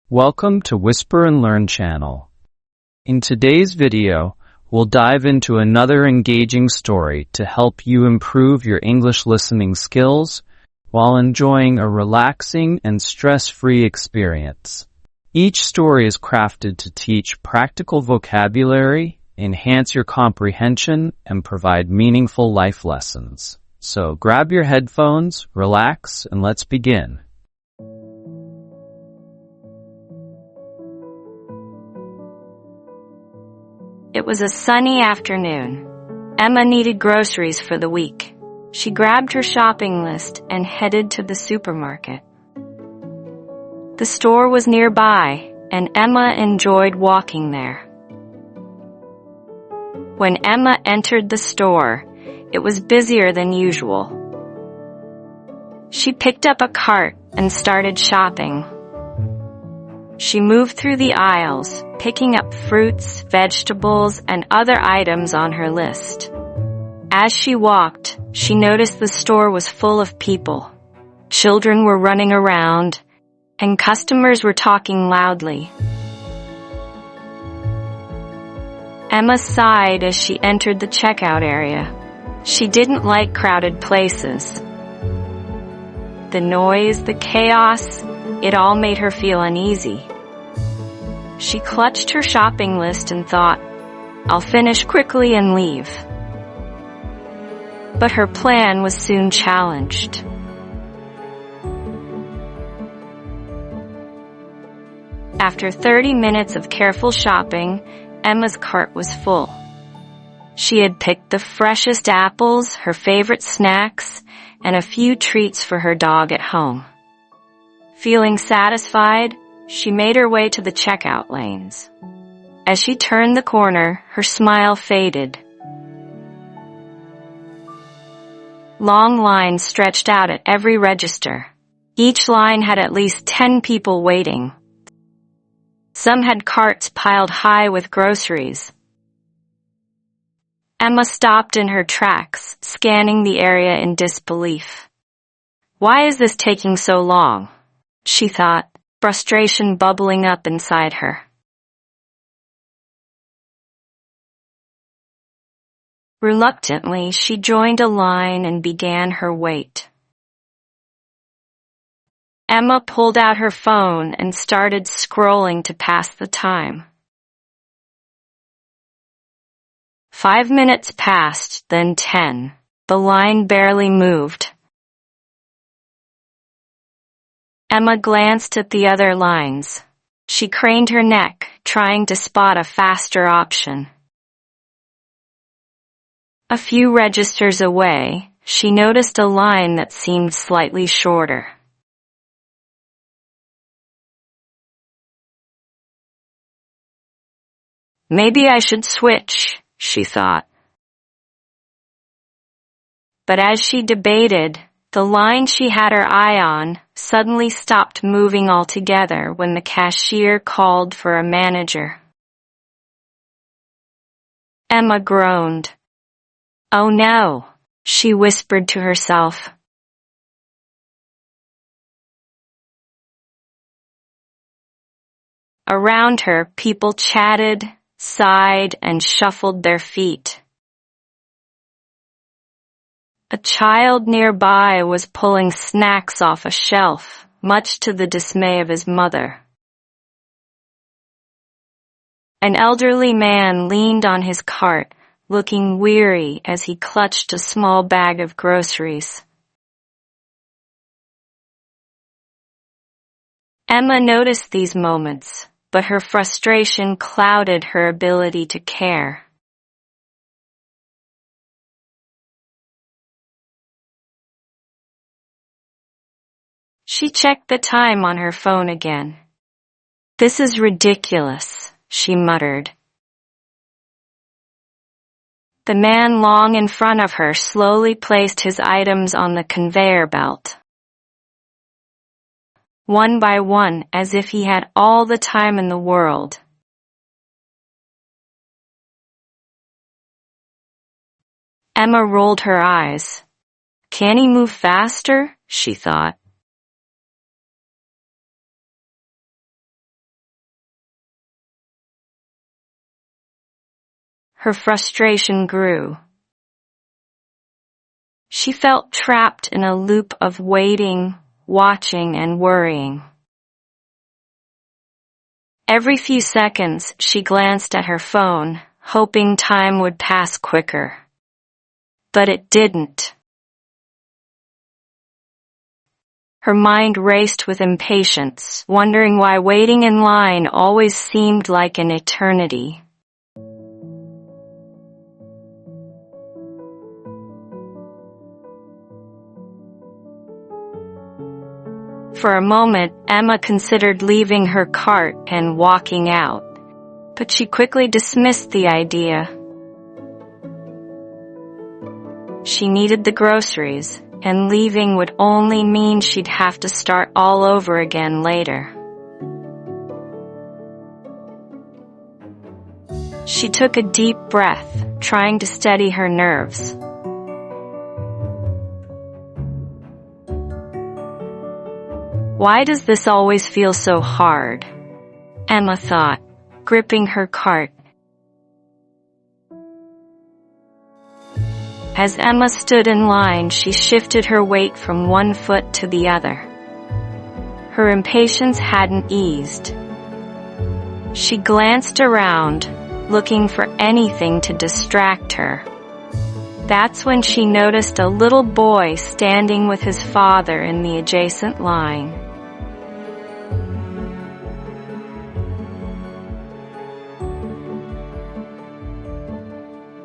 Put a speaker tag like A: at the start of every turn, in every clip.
A: Welcome to Whisper and Learn channel. In today's video, we'll dive into another engaging story to help you improve your English listening skills while enjoying a relaxing and stress-free experience. Each story is crafted to teach practical vocabulary, enhance your comprehension, and provide meaningful life lessons. So grab your headphones, relax, and let's begin.
B: It was a sunny afternoon. Emma needed groceries for the week. She grabbed her shopping list and headed to the supermarket. The store was nearby, and Emma enjoyed walking there. When Emma entered the store, it was busier than usual. She picked up a cart and started shopping. She moved through the aisles, picking up fruits, vegetables, and other items on her list. As she walked, she noticed the store was full of people. Children were running around, and customers were talking loudly. Emma sighed as she entered the checkout area. She didn't like crowded places. The noise, the chaos, it all made her feel uneasy. She clutched her shopping list and thought, "I'll finish quickly and leave." But her plan was soon challenged. After 30 minutes of careful shopping, Emma's cart was full. She had picked the freshest apples, her favorite snacks, and a few treats for her dog at home. Feeling satisfied, she made her way to the checkout lanes. As she turned the corner, her smile faded. Long lines stretched out at every register. Each line had at least 10 people waiting. Some had carts piled high with groceries. Emma stopped in her tracks, scanning the area in disbelief. "Why is this taking so long?" she thought, frustration bubbling up inside her. Reluctantly, she joined a line and began her wait. Emma pulled out her phone and started scrolling to pass the time. 5 minutes passed, then 10. The line barely moved. Emma glanced at the other lines. She craned her neck, trying to spot a faster option. A few registers away, she noticed a line that seemed slightly shorter. "Maybe I should switch," she thought. But as she debated, the line she had her eye on suddenly stopped moving altogether when the cashier called for a manager. Emma groaned. "Oh no," she whispered to herself. Around her, people chatted, sighed, and shuffled their feet. A child nearby was pulling snacks off a shelf, much to the dismay of his mother. An elderly man leaned on his cart, looking weary as he clutched a small bag of groceries. Emma noticed these moments, but her frustration clouded her ability to care. She checked the time on her phone again. "This is ridiculous," she muttered. The man long in front of her slowly placed his items on the conveyor belt. One by one, as if he had all the time in the world. Emma rolled her eyes. "Can he move faster?" she thought. Her frustration grew. She felt trapped in a loop of waiting, watching, and worrying. Every few seconds, she glanced at her phone, hoping time would pass quicker. But it didn't. Her mind raced with impatience, wondering why waiting in line always seemed like an eternity. For a moment, Emma considered leaving her cart and walking out, but she quickly dismissed the idea. She needed the groceries, and leaving would only mean she'd have to start all over again later. She took a deep breath, trying to steady her nerves. Why does this always feel so hard? Emma thought, gripping her cart. As Emma stood in line, she shifted her weight from one foot to the other. Her impatience hadn't eased. She glanced around, looking for anything to distract her. That's when she noticed a little boy standing with his father in the adjacent line.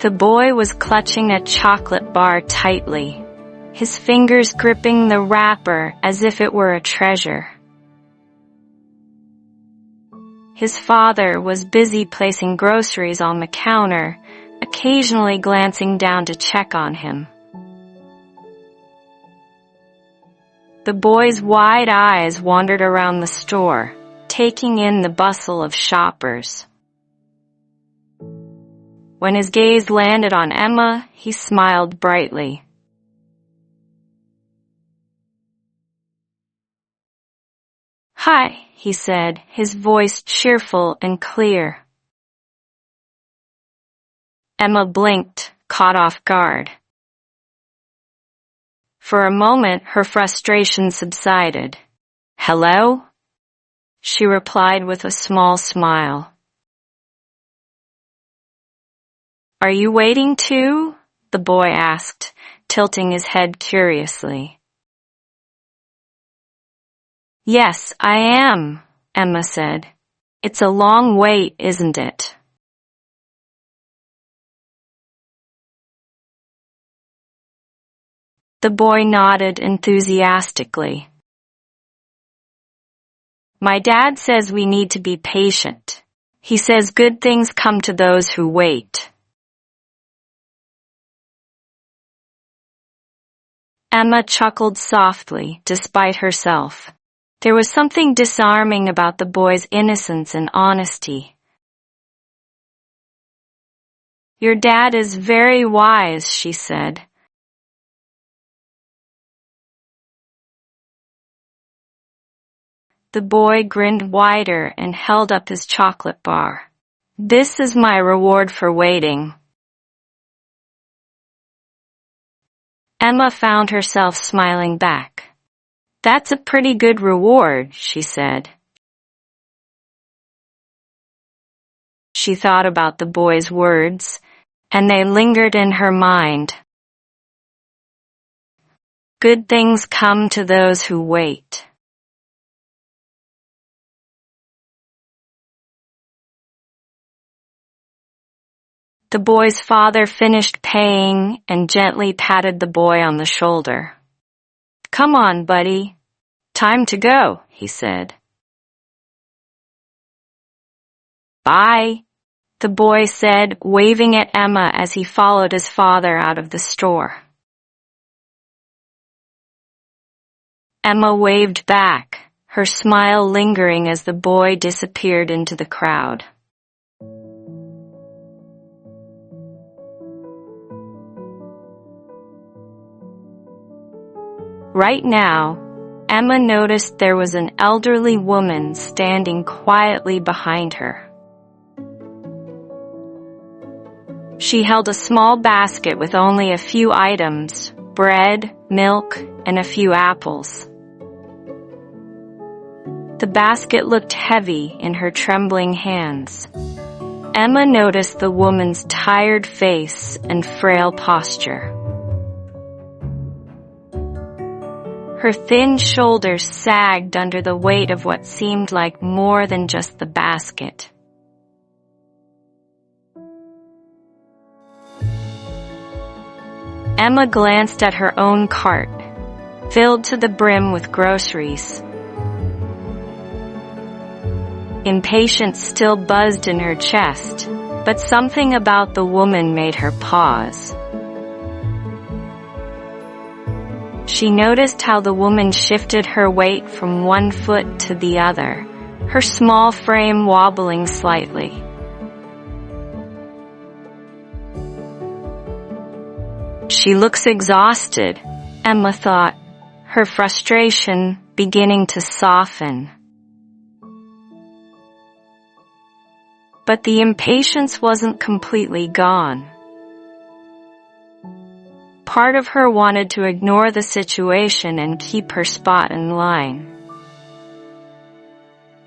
B: The boy was clutching a chocolate bar tightly, his fingers gripping the wrapper as if it were a treasure. His father was busy placing groceries on the counter, occasionally glancing down to check on him. The boy's wide eyes wandered around the store, taking in the bustle of shoppers. When his gaze landed on Emma, he smiled brightly. "Hi," he said, his voice cheerful and clear. Emma blinked, caught off guard. For a moment, her frustration subsided. "Hello?" she replied with a small smile. "Are you waiting too?" the boy asked, tilting his head curiously. "Yes, I am," Emma said. "It's a long wait, isn't it?" The boy nodded enthusiastically. "My dad says we need to be patient. He says good things come to those who wait." Emma chuckled softly, despite herself. There was something disarming about the boy's innocence and honesty. "Your dad is very wise," she said. The boy grinned wider and held up his chocolate bar. "This is my reward for waiting." Emma found herself smiling back. "That's a pretty good reward," she said. She thought about the boy's words, and they lingered in her mind. Good things come to those who wait. The boy's father finished paying and gently patted the boy on the shoulder. "Come on, buddy. Time to go," he said. "Bye," the boy said, waving at Emma as he followed his father out of the store. Emma waved back, her smile lingering as the boy disappeared into the crowd. Right now, Emma noticed there was an elderly woman standing quietly behind her. She held a small basket with only a few items: bread, milk, and a few apples. The basket looked heavy in her trembling hands. Emma noticed the woman's tired face and frail posture. Her thin shoulders sagged under the weight of what seemed like more than just the basket. Emma glanced at her own cart, filled to the brim with groceries. Impatience still buzzed in her chest, but something about the woman made her pause. She noticed how the woman shifted her weight from one foot to the other, her small frame wobbling slightly. She looks exhausted, Emma thought, her frustration beginning to soften. But the impatience wasn't completely gone. Part of her wanted to ignore the situation and keep her spot in line.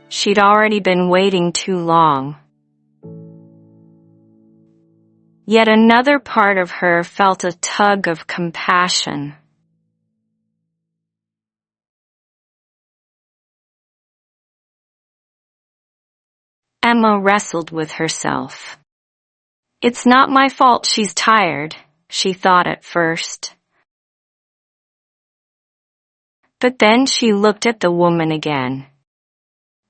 B: She'd already been waiting too long. Yet another part of her felt a tug of compassion. Emma wrestled with herself. It's not my fault she's tired, she thought at first. But then she looked at the woman again.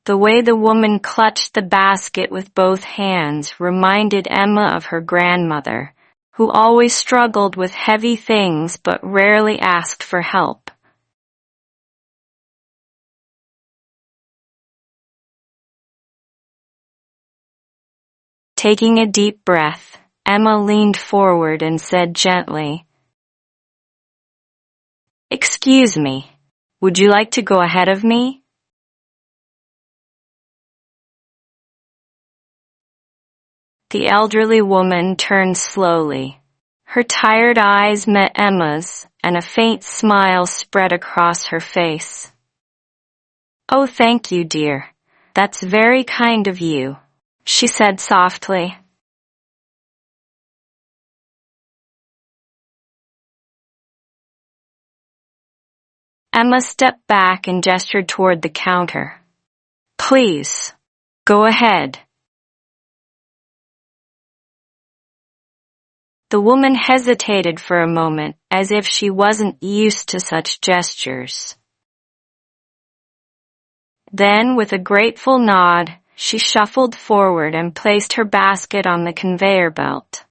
B: The way the woman clutched the basket with both hands reminded Emma of her grandmother, who always struggled with heavy things but rarely asked for help. Taking a deep breath, Emma leaned forward and said gently, "Excuse me, would you like to go ahead of me?" The elderly woman turned slowly. Her tired eyes met Emma's, and a faint smile spread across her face. "Oh, thank you, dear. That's very kind of you," she said softly. Emma stepped back and gestured toward the counter. "Please, go ahead." The woman hesitated for a moment, as if she wasn't used to such gestures. Then, with a grateful nod, she shuffled forward and placed her basket on the conveyor belt.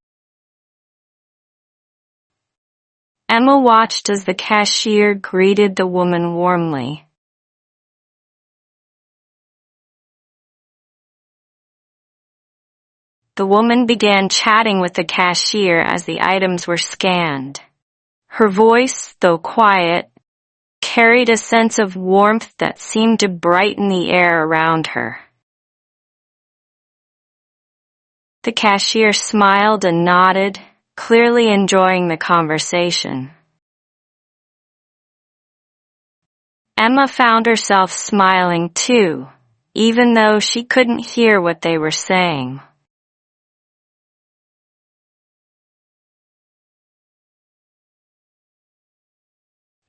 B: Emma watched as the cashier greeted the woman warmly. The woman began chatting with the cashier as the items were scanned. Her voice, though quiet, carried a sense of warmth that seemed to brighten the air around her. The cashier smiled and nodded, clearly enjoying the conversation. Emma found herself smiling too, even though she couldn't hear what they were saying.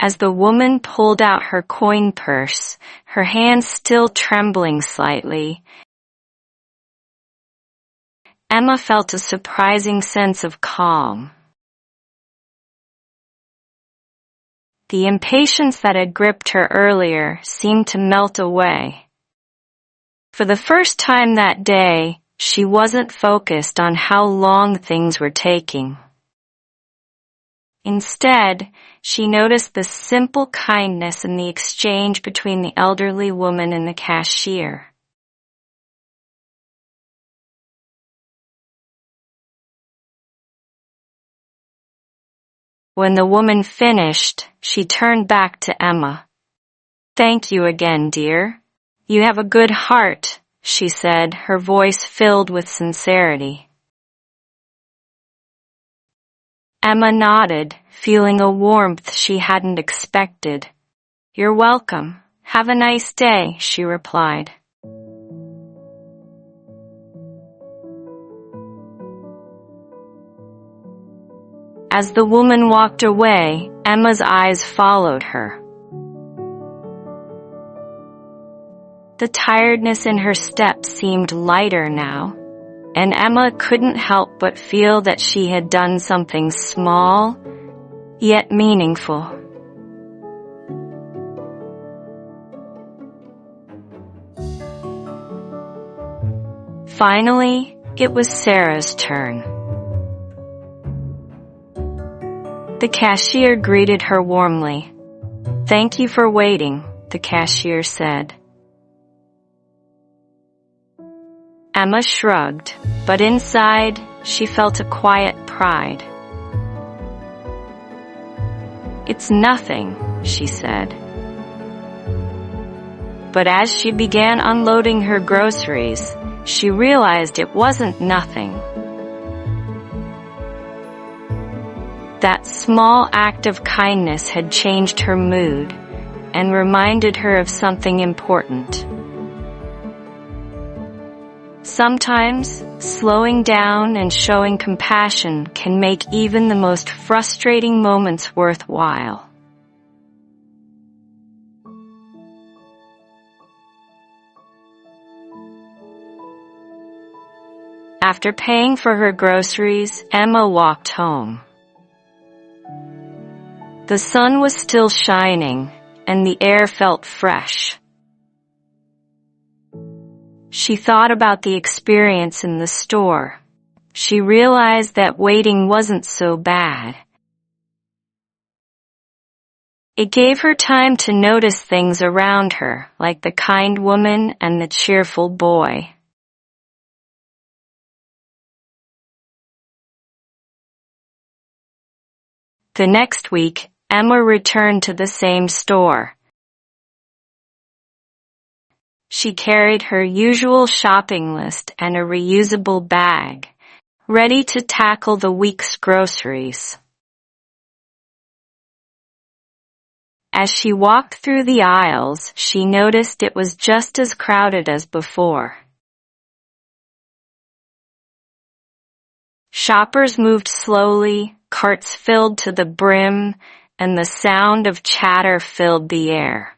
B: As the woman pulled out her coin purse, her hands still trembling slightly, Emma felt a surprising sense of calm. The impatience that had gripped her earlier seemed to melt away. For the first time that day, she wasn't focused on how long things were taking. Instead, she noticed the simple kindness in the exchange between the elderly woman and the cashier. When the woman finished, she turned back to Emma. "Thank you again, dear. You have a good heart," she said, her voice filled with sincerity. Emma nodded, feeling a warmth she hadn't expected. "You're welcome. Have a nice day," she replied. As the woman walked away, Emma's eyes followed her. The tiredness in her step seemed lighter now, and Emma couldn't help but feel that she had done something small, yet meaningful. Finally, it was Sarah's turn. The cashier greeted her warmly. "Thank you for waiting," the cashier said. Emma shrugged, but inside, she felt a quiet pride. "It's nothing," she said. But as she began unloading her groceries, she realized it wasn't nothing. That small act of kindness had changed her mood and reminded her of something important. Sometimes, slowing down and showing compassion can make even the most frustrating moments worthwhile. After paying for her groceries, Emma walked home. The sun was still shining, and the air felt fresh. She thought about the experience in the store. She realized that waiting wasn't so bad. It gave her time to notice things around her, like the kind woman and the cheerful boy. The next week, Emma returned to the same store. She carried her usual shopping list and a reusable bag, ready to tackle the week's groceries. As she walked through the aisles, she noticed it was just as crowded as before. Shoppers moved slowly, carts filled to the brim, and the sound of chatter filled the air.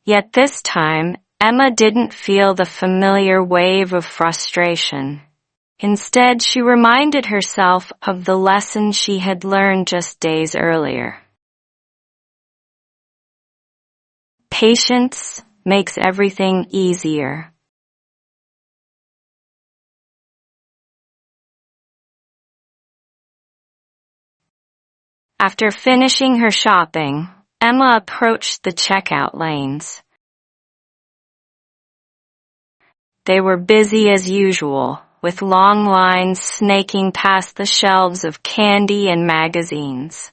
B: Yet this time, Emma didn't feel the familiar wave of frustration. Instead, she reminded herself of the lesson she had learned just days earlier. Patience makes everything easier. After finishing her shopping, Emma approached the checkout lanes. They were busy as usual, with long lines snaking past the shelves of candy and magazines.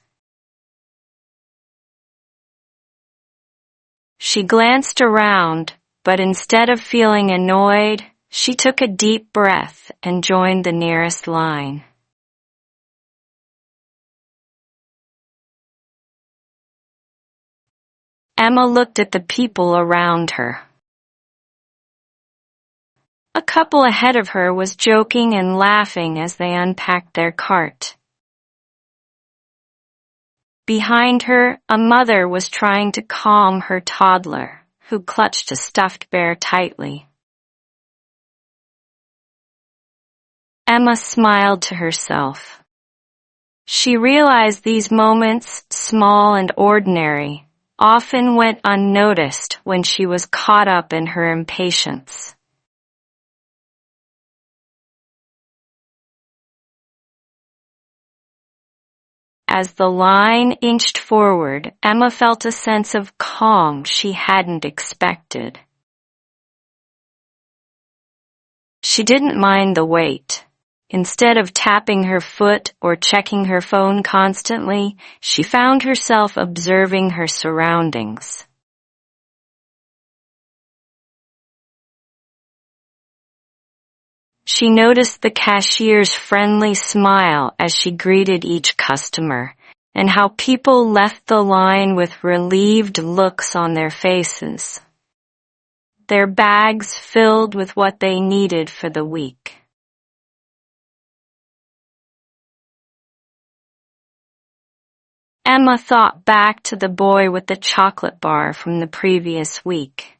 B: She glanced around, but instead of feeling annoyed, she took a deep breath and joined the nearest line. Emma looked at the people around her. A couple ahead of her was joking and laughing as they unpacked their cart. Behind her, a mother was trying to calm her toddler, who clutched a stuffed bear tightly. Emma smiled to herself. She realized these moments, small and ordinary, often went unnoticed when she was caught up in her impatience. As the line inched forward, Emma felt a sense of calm she hadn't expected. She didn't mind the wait. Instead of tapping her foot or checking her phone constantly, she found herself observing her surroundings. She noticed the cashier's friendly smile as she greeted each customer, and how people left the line with relieved looks on their faces, their bags filled with what they needed for the week. Emma thought back to the boy with the chocolate bar from the previous week.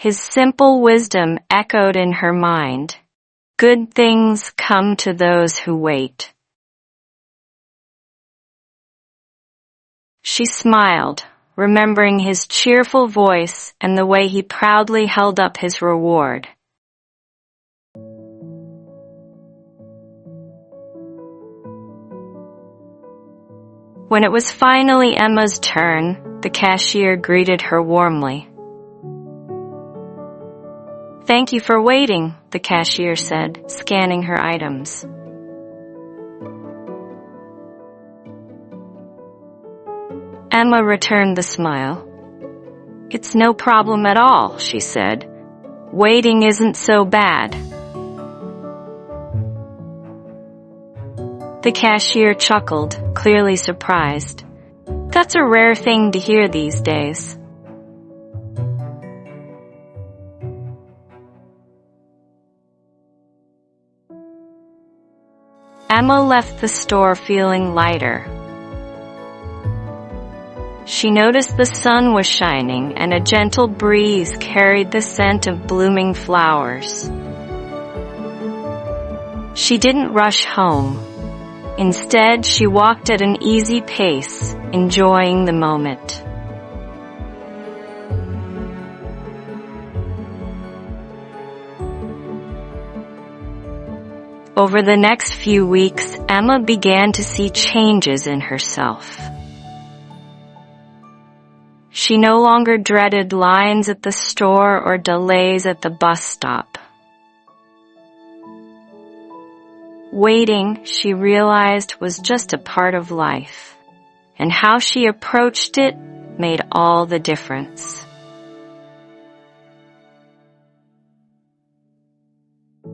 B: His simple wisdom echoed in her mind. Good things come to those who wait. She smiled, remembering his cheerful voice and the way he proudly held up his reward. When it was finally Emma's turn, the cashier greeted her warmly. "Thank you for waiting," the cashier said, scanning her items. Emma returned the smile. "It's no problem at all," she said. "Waiting isn't so bad." The cashier chuckled, clearly surprised. That's a rare thing to hear these days. Emma left the store feeling lighter. She noticed the sun was shining and a gentle breeze carried the scent of blooming flowers. She didn't rush home. Instead, she walked at an easy pace, enjoying the moment. Over the next few weeks, Emma began to see changes in herself. She no longer dreaded lines at the store or delays at the bus stop. Waiting, she realized, was just a part of life, and how she approached it made all the difference.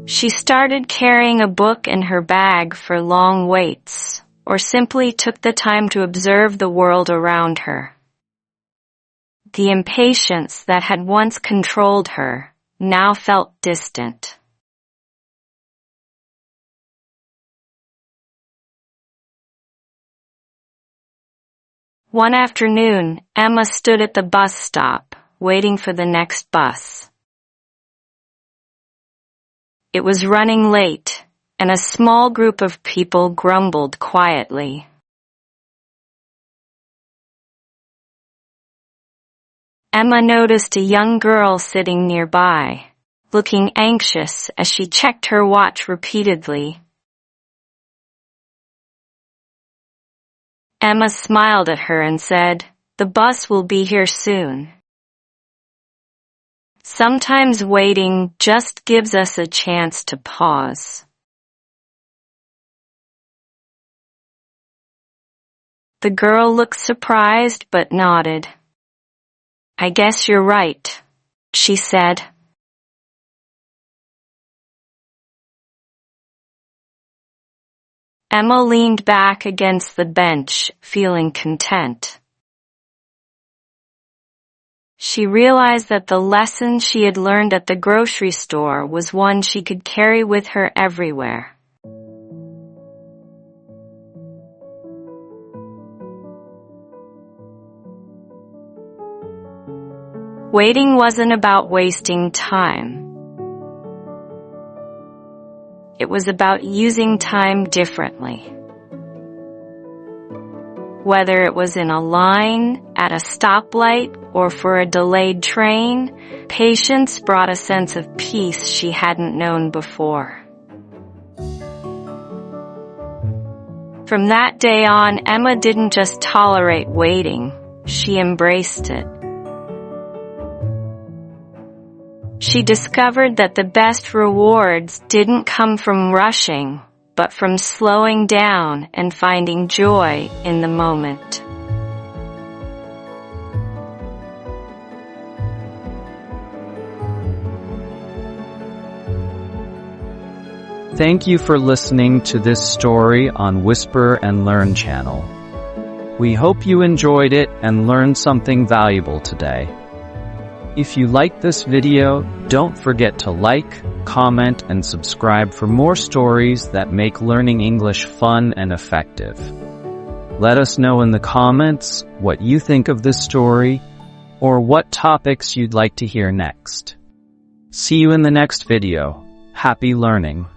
B: She started carrying a book in her bag for long waits, or simply took the time to observe the world around her. The impatience that had once controlled her now felt distant. One afternoon, Emma stood at the bus stop, waiting for the next bus. It was running late, and a small group of people grumbled quietly. Emma noticed a young girl sitting nearby, looking anxious as she checked her watch repeatedly. Emma smiled at her and said, "The bus will be here soon." Sometimes waiting just gives us a chance to pause. The girl looked surprised but nodded. "I guess you're right," she said. Emma leaned back against the bench, feeling content. She realized that the lesson she had learned at the grocery store was one she could carry with her everywhere. Waiting wasn't about wasting time. It was about using time differently. Whether it was in a line, at a stoplight, or for a delayed train, patience brought a sense of peace she hadn't known before. From that day on, Emma didn't just tolerate waiting, she embraced it. She discovered that the best rewards didn't come from rushing, but from slowing down and finding joy in the moment.
A: Thank you for listening to this story on Whisper and Learn channel. We hope you enjoyed it and learned something valuable today. If you liked this video, don't forget to like, comment, and subscribe for more stories that make learning English fun and effective. Let us know in the comments what you think of this story or what topics you'd like to hear next. See you in the next video. Happy learning!